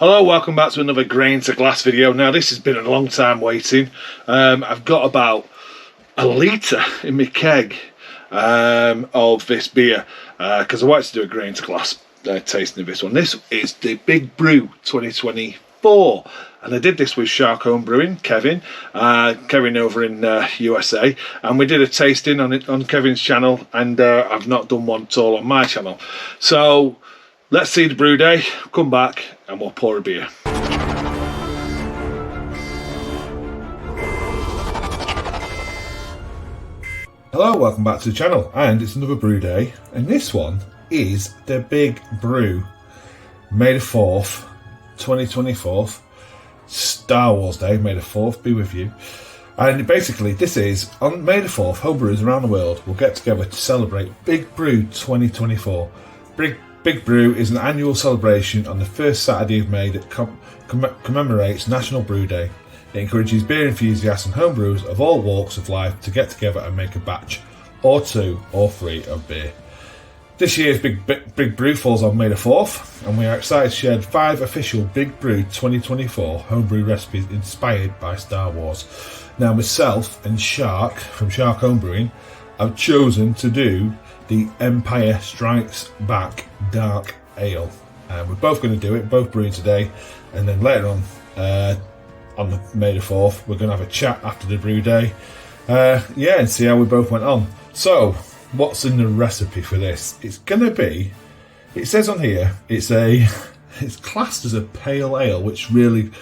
Hello, welcome back to another grain to glass video. Now this has been a long time waiting. I've got about a litre in my keg of this beer because I wanted to do a grain to glass tasting of this one. This is the Big Brew 2024 and I did this with Shark Homebrewing, Kevin over in USA, and we did a tasting on it on Kevin's channel, and I've not done one at all on my channel. So let's see the brew day, come back and we'll pour a beer. Hello, welcome back to the channel, and it's another brew day, and this one is the Big Brew, May the 4th, 2024, Star Wars Day, May the 4th be with you. And basically this is, on May the 4th, homebrewers around the world will get together to celebrate Big Brew 2024. Big Brew is an annual celebration on the first Saturday of May that commemorates National Brew Day. It encourages beer enthusiasts and homebrewers of all walks of life to get together and make a batch, or two, or three of beer. This year's Big Brew falls on May the 4th, and we are excited to share 5 official Big Brew 2024 homebrew recipes inspired by Star Wars. Now myself and Shark from Shark Homebrewing have chosen to do the Empire Strikes Back Dark Ale. We're both going to do it, both brewing today, and then later on the May the 4th, we're going to have a chat after the brew day. And see how we both went on. So, what's in the recipe for this? It's going to be, it says on here, it's classed as a pale ale, which really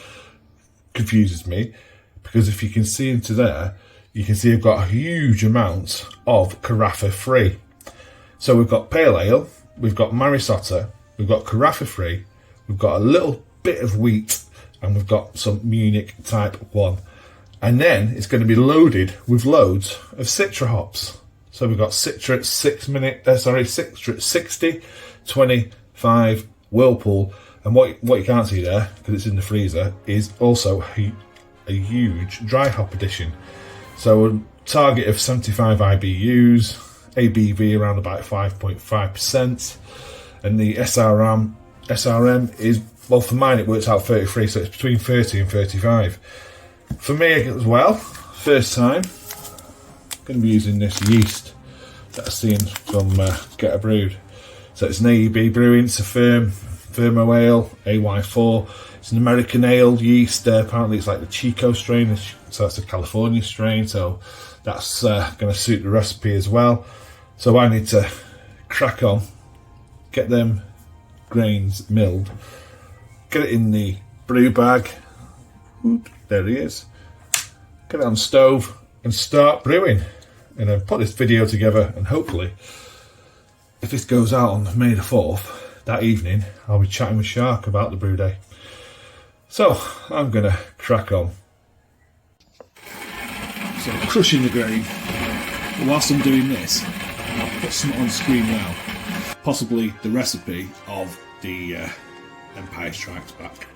confuses me, because if you can see into there, you can see I've got a huge amount of Carafa free. So we've got pale ale, we've got Marisota, we've got Carafa free, we've got a little bit of wheat, and we've got some Munich Type 1. And then it's going to be loaded with loads of Citra hops. So we've got Citra at 60, 25, Whirlpool. And what you can't see there, because it's in the freezer, is also a huge dry hop edition. So a target of 75 IBUs, ABV around about 5.5%, and the SRM is, well, for mine it works out 33, so it's between 30 and 35. For me as well, first time, going to be using this yeast that I've seen from Get A Brewed. So it's an AEB brewing, it's a Fermo Ale, AY4. It's an American ale yeast, apparently it's like the Chico strain, so that's a California strain, so that's going to suit the recipe as well. So I need to crack on, get them grains milled, get it in the brew bag, there he is, get it on the stove and start brewing. And then put this video together, and hopefully if this goes out on May the 4th, that evening I'll be chatting with Shark about the brew day. So I'm going to crack on. So I'm crushing the grain, but whilst I'm doing this, I'll put something on screen now, possibly the recipe of the Empire Strikes Back.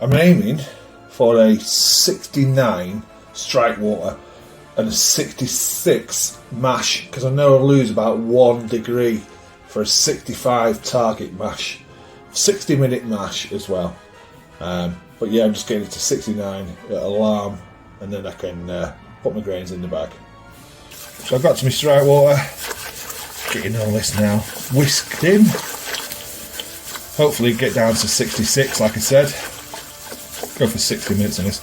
I'm aiming for a 69 strike water and a 66 mash, because I know I'll lose about 1 degree for a 65 target mash, 60-minute mash as well. But yeah, I'm just getting it to 69 at alarm, and then I can put my grains in the bag. So I've got to my strike water, getting all this now whisked in. Hopefully get down to 66 like I said. Go for 60 minutes on this.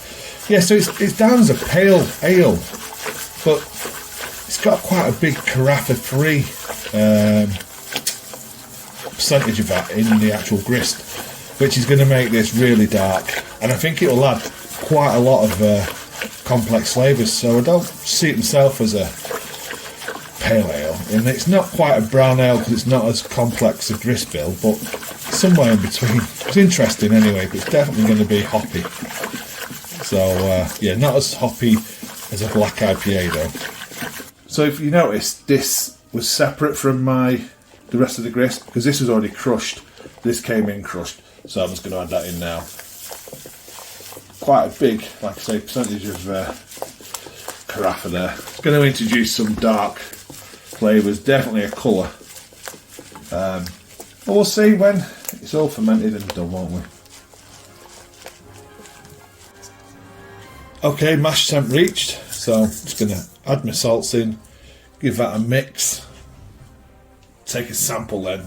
Yeah, so it's down as a pale ale, but it's got quite a big Carafa free percentage of that in the actual grist, which is going to make this really dark, and I think it will add quite a lot of complex flavours, so I don't see it myself as a pale ale. And it's not quite a brown ale because it's not as complex as grist bill, but somewhere in between. It's interesting anyway, but it's definitely going to be hoppy. So yeah, not as hoppy as a black IPA though. So if you notice, this was separate from the rest of the grist because this was already crushed. This came in crushed, so I'm just going to add that in now. Quite a big, like I say, percentage of carafa there. Going to introduce some dark flavours, definitely a colour. But we'll see when it's all fermented and done, won't we? Okay, mash temp reached, so I'm just going to add my salts in, give that a mix, take a sample then,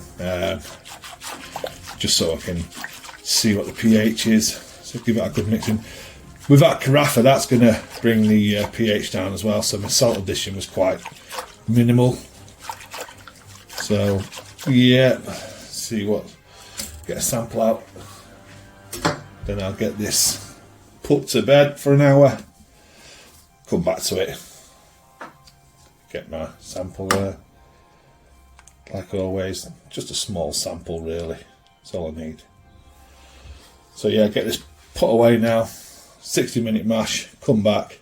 just so I can see what the pH is, so give it a good mixing. With that carafa, that's going to bring the pH down as well, so my salt addition was quite minimal. So yeah, see what, get a sample out, then I'll get this put to bed for an hour, come back to it, get my sample there, like always, just a small sample really, that's all I need. So yeah, get this put away now, 60-minute mash, come back,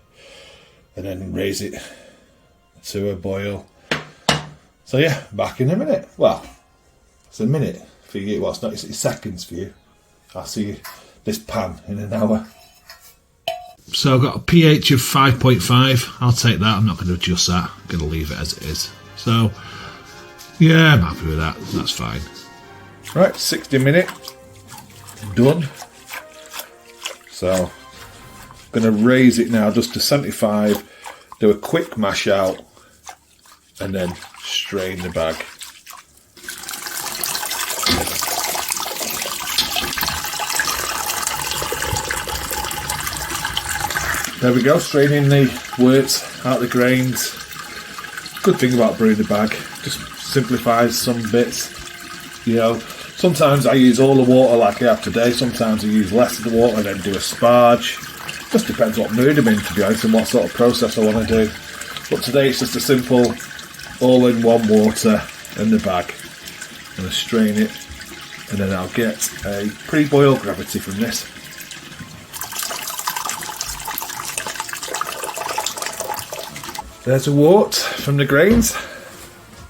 and then raise it to a boil. So yeah, back in a minute. Well, it's a minute for you, well it's not, it's seconds for you. I'll see this pan in an hour. So I've got a pH of 5.5. I'll take that. I'm not going to adjust that. I'm going to leave it as it is. So yeah, I'm happy with that. That's fine. Right, 60-minute done. So I'm going to raise it now just to 75. Do a quick mash out, and then strain the bag. There we go, straining the worts out the grains. Good thing about brewing the bag, just simplifies some bits. You know, sometimes I use all the water like I have today, sometimes I use less of the water and then do a sparge. Just depends what mood I'm in, to be honest, and what sort of process I want to do. But today it's just a simple all-in-one water in the bag. I'm going to strain it, and then I'll get a pre-boil gravity from this. There's a wort from the grains.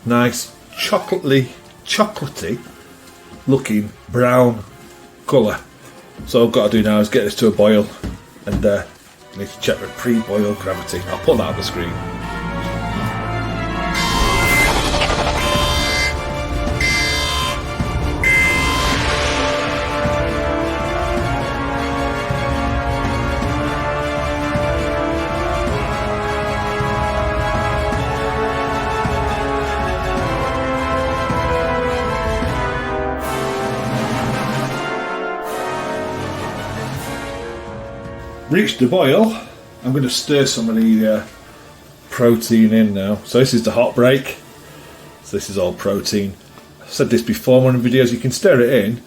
Nice chocolatey looking brown colour. So all I've got to do now is get this to a boil, and I need to check the pre-boil gravity. I'll put that on the screen. Reached the boil. I'm going to stir some of the protein in now. So this is the hot break. So this is all protein. I've said this before in one of the videos, you can stir it in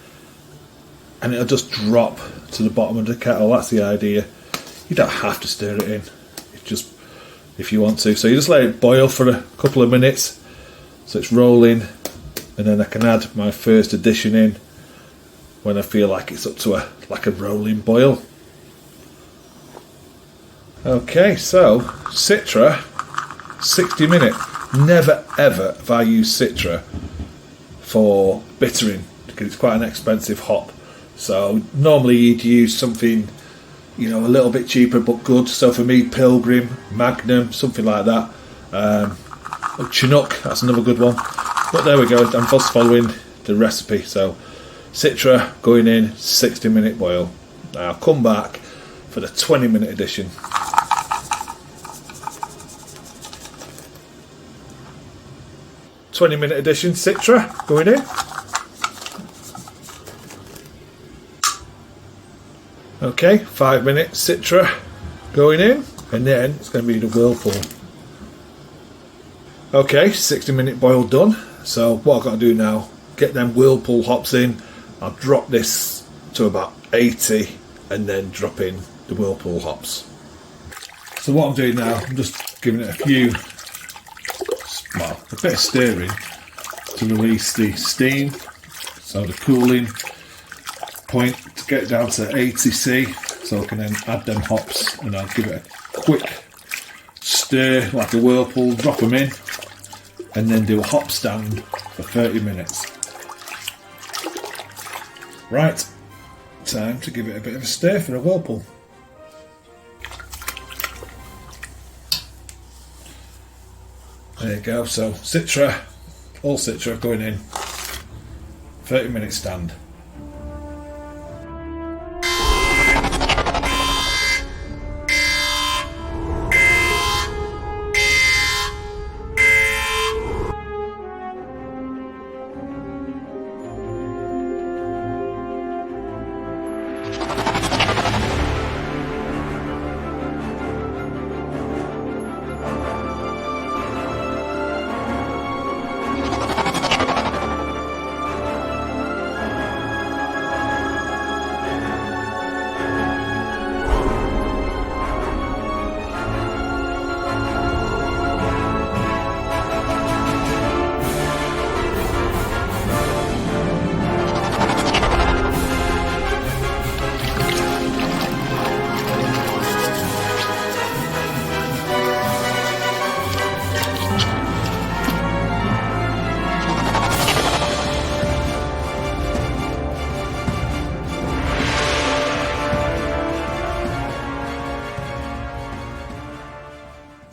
and it'll just drop to the bottom of the kettle. That's the idea. You don't have to stir it in, it's just if you want to. So you just let it boil for a couple of minutes so it's rolling, and then I can add my first addition in when I feel like it's up to a rolling boil. Okay, so Citra, 60-minute. Never ever have I used Citra for bittering because it's quite an expensive hop. So normally you'd use something, you know, a little bit cheaper but good. So for me, Pilgrim, Magnum, something like that. Chinook, that's another good one. But there we go, I'm just following the recipe. So Citra going in, 60-minute boil. Now I'll come back for the 20-minute edition. 20-minute edition Citra going in. Okay, 5-minute Citra going in, and then it's going to be the Whirlpool. Okay, 60-minute boil done. So what I've got to do now, get them Whirlpool hops in. I'll drop this to about 80 and then drop in the Whirlpool hops. So what I'm doing now, I'm just giving it a bit of stirring to release the steam, so the cooling point to get it down to 80°C, so I can then add them hops, and I'll give it a quick stir like a whirlpool, drop them in, and then do a hop stand for 30 minutes. Right, time to give it a bit of a stir for a whirlpool. There you go, so Citra, all Citra going in, 30-minute stand.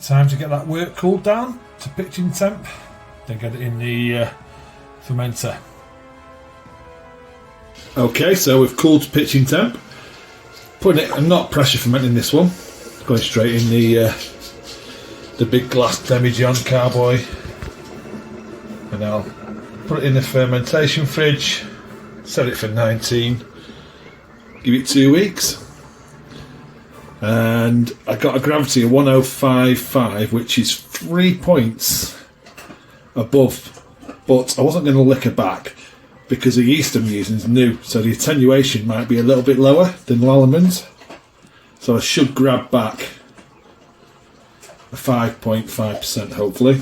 Time to get that wort cooled down to pitching temp, then get it in the fermenter. Okay, so we've cooled to pitching temp. Putting it, I'm not pressure fermenting this one, going straight in the big glass Demi-john carboy, and I'll put it in the fermentation fridge, set it for 19, give it 2 weeks. And I got a gravity of 1055, which is 3 points above, but I wasn't going to liquor back because the yeast I'm using is new, so the attenuation might be a little bit lower than Lallemans, so I should grab back a 5.5% hopefully.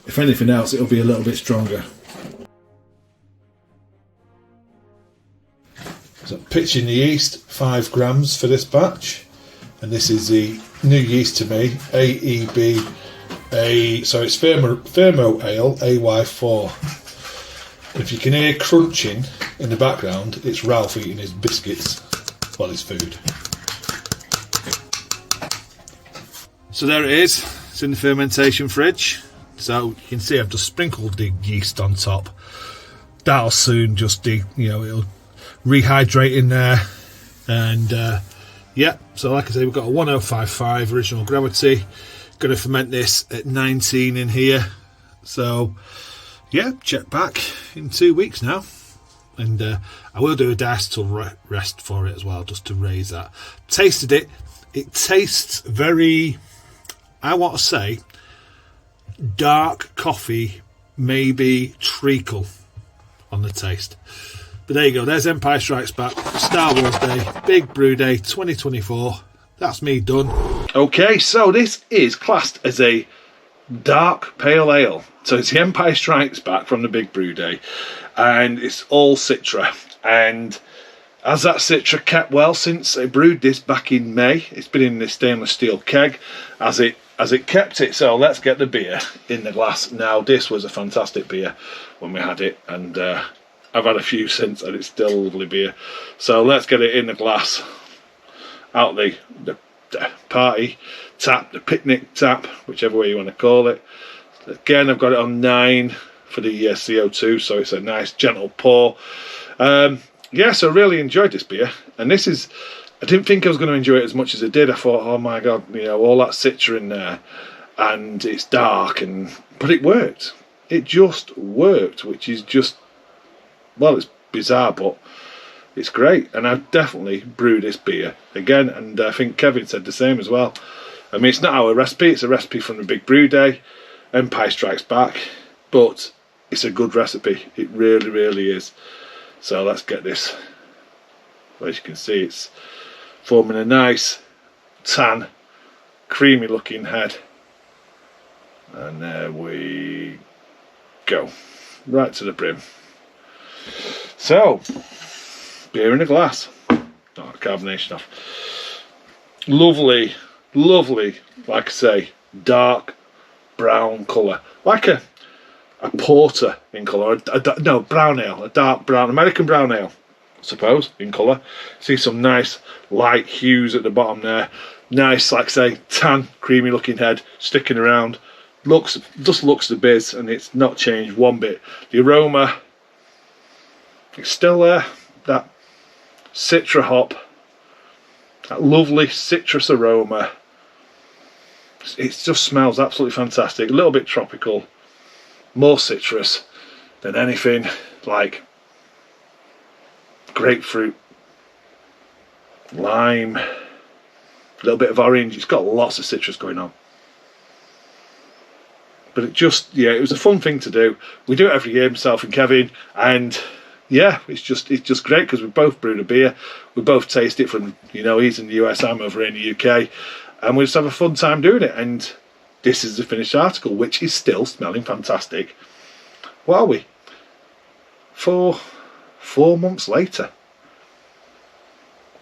If anything else, it'll be a little bit stronger. So pitching the yeast, 5 grams for this batch, and this is the new yeast to me, AEB, so it's Fermo Ale AY4. If you can hear crunching in the background, it's Ralph eating his biscuits, well, his food. So there it is, it's in the fermentation fridge. So you can see I've just sprinkled the yeast on top. That'll soon just it'll rehydrate in there, and yeah, so like I say, we've got a 1055 original gravity, going to ferment this at 19 in here, so yeah, check back in 2 weeks now, and I will do a diacetyl rest for it as well, just to raise that. Tasted it, it tastes very, I want to say, dark coffee, maybe treacle on the taste. But there you go, there's Empire Strikes Back, Star Wars Day, Big Brew Day 2024. That's me done. Okay, so this is classed as a dark pale ale. So it's the Empire Strikes Back from the Big Brew Day, and it's all Citra. And as that Citra kept well since I brewed this back in May, it's been in this stainless steel keg as it kept it. So let's get the beer in the glass. Now, this was a fantastic beer when we had it, and I've had a few since, and it's still a lovely beer. So let's get it in the glass, out the party tap, the picnic tap, whichever way you want to call it. Again, I've got it on 9 for the CO2, so it's a nice gentle pour. Yeah, so really enjoyed this beer, and this is, I didn't think I was going to enjoy it as much as I did. I thought, oh my god, all that Citra in there, and it's dark, but it worked. It just worked, which is just, well, it's bizarre, but it's great. And I've definitely brewed this beer again, and I think Kevin said the same as well. I mean, it's not our recipe, it's a recipe from the Big Brew Day, Empire Strikes Back, but it's a good recipe. It really, really is. So let's get this. Well, as you can see, it's forming a nice tan creamy looking head. And there we go, right to the brim. So, beer in a glass. Not carbonation off. Lovely, lovely, like I say, dark brown colour. Like a porter in colour. No, brown ale. A dark brown, American brown ale, I suppose, in colour. See some nice light hues at the bottom there. Nice, like I say, tan, creamy looking head sticking around. Just looks the biz, and it's not changed one bit. The aroma, it's still there. That citra hop, that lovely citrus aroma. It just smells absolutely fantastic. A little bit tropical, more citrus than anything like grapefruit, lime, a little bit of orange. It's got lots of citrus going on. But it just, yeah, it was a fun thing to do. We do it every year, myself and Kevin, and yeah, it's just great because we both brewed a beer. We both taste it from, he's in the US, I'm over in the UK, and we just have a fun time doing it. And this is the finished article, which is still smelling fantastic. What are we? 4 months later.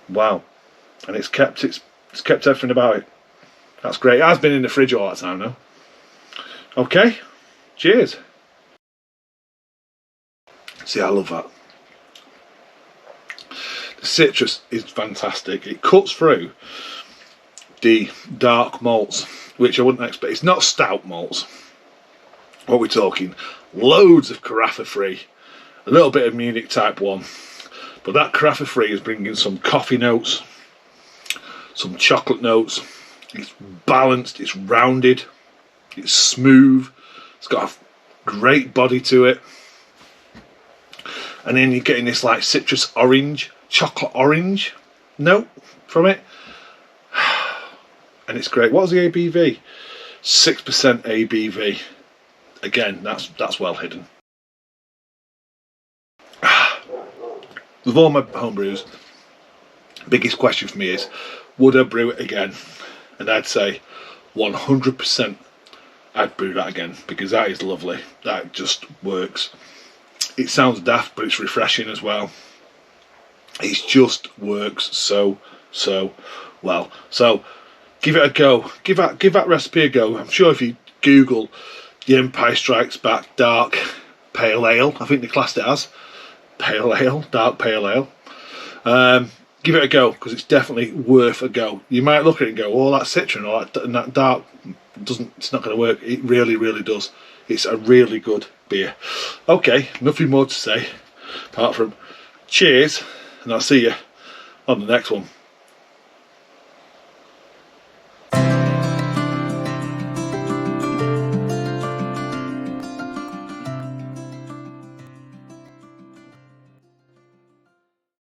Wow. And it's kept everything about it. That's great. It has been in the fridge all that time now. Okay, cheers. See, I love that. The citrus is fantastic. It cuts through the dark malts, which I wouldn't expect. It's not stout malts. What we're talking, loads of Carafa free, a little bit of Munich Type 1, but that Carafa free is bringing some coffee notes, some chocolate notes. It's balanced, it's rounded, it's smooth, it's got a great body to it. And then you're getting this like citrus orange, chocolate orange note from it. And it's great. What was the ABV? 6% ABV. Again, that's well hidden. With all my homebrews, biggest question for me is, would I brew it again? And I'd say 100% I'd brew that again, because that is lovely. That just works. It sounds daft, but it's refreshing as well. It just works so well. So give it a go. Give that recipe a go. I'm sure if you Google The Empire Strikes Back Dark Pale Ale, I think they classed it as Pale Ale, Dark Pale Ale. Give it a go, because it's definitely worth a go. You might look at it and go, "Oh, that citron or that dark it's not going to work." It really, really does. It's a really good beer. Okay, nothing more to say apart from cheers, and I'll see you on the next one.